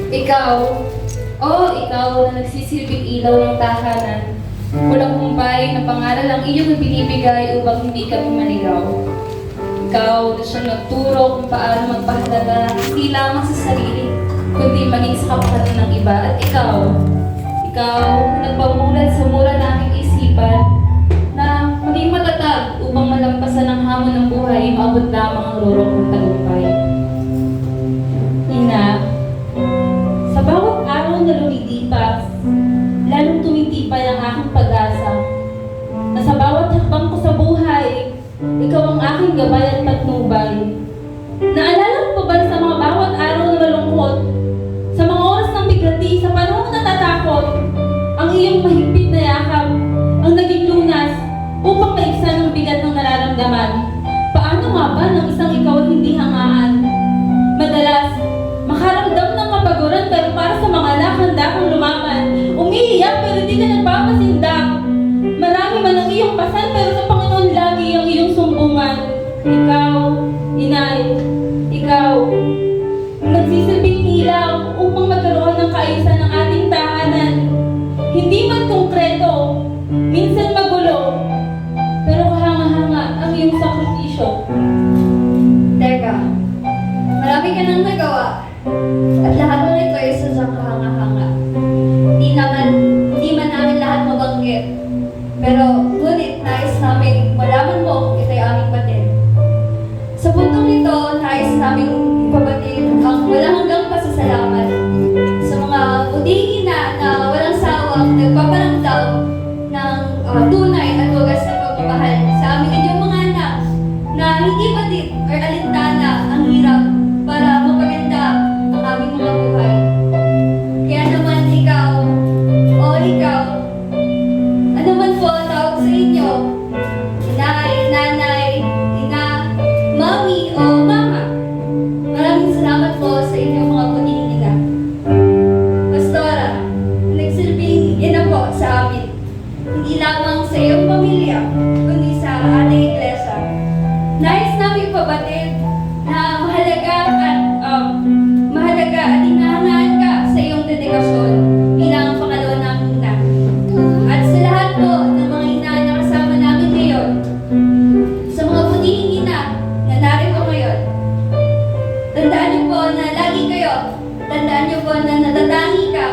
Ikaw, ikaw na nagsisilbing ilaw ng tahanan. Walang humpay na pangaral ang iyong binibigay upang hindi kami maligaw. Ikaw na siyang nagturo kung paano magpahalaga hindi lamang sa sarili, kundi maging sa kapakanan ng iba. At ikaw na nagpamulat sa mura naming isipan na maging matatag upang malampasan ang hamon ng buhay, maabot lamang ang lorong ng tagumpay. Ina, sa bawat araw na lumilipas, lalong tumitibay ang aking pag-asa na sa bawat hakbang ko sa buhay, ikaw ang aking gabay at patnubay. Naalala mo pa ba sa mga bawat araw na malungkot, sa mga oras ng bigati, sa panahon na natatakot, ang iyong mahigpit na yakap ang naging lunas upang maibsan ang bigat ng nararamdaman? Paano nga ba nang isang ikaw ay hindi hangaan? Madalas, makaramdam ng kapaguran pero para sa mga handa kang lumaban. Umiiyak pero di ka nagpapasindak. Marami man ang iyong pasan pero sa Panginoon lagi ang iyong sumbungan. Ikaw, Inay, ikaw, nagsisilbing ilaw upang magkaroon ng kaayusan ng ating tahanan. Hindi man konkreto, minsan magulo, pero kahanga-hanga ang iyong sakripisyo. Teka, marami ka nang nagawa. At lahat mo nito ay sadyang kahanga-hanga. Di man namin lahat mabanggit. Pero ngunit nais namin malaman mo kung ito'y aming batid. Sa puntong ito, nais namin ipabatid ang walang hanggang pasasalamat sa mga buting ina na walang sawang nagpaparamdam ng tunay at wagas na pagmamahal sa aming inyong mga anak na hindi batid or alintana ang hirap para mapaganda ang aming mga buhay. Kaya naman ikaw, ano man po ang tawag sa inyo, inay, nanay, ina, mami o mama, maraming salamat po sa inyong mga puting ina. Pastora, nagsilbing ina po sa amin, hindi lamang sa iyong pamilya, kundi sa ating iglesia. Nais namin pabatid na mahalaga at hinahangaan ka sa iyong dedikasyon bilang pangalawa naming ina. At sa lahat po ng mga ina na kasama namin ngayon, sa mga bunihing ina na narito ngayon, tandaan niyo po na lagi kayo, tandaan niyo po na natatangi ka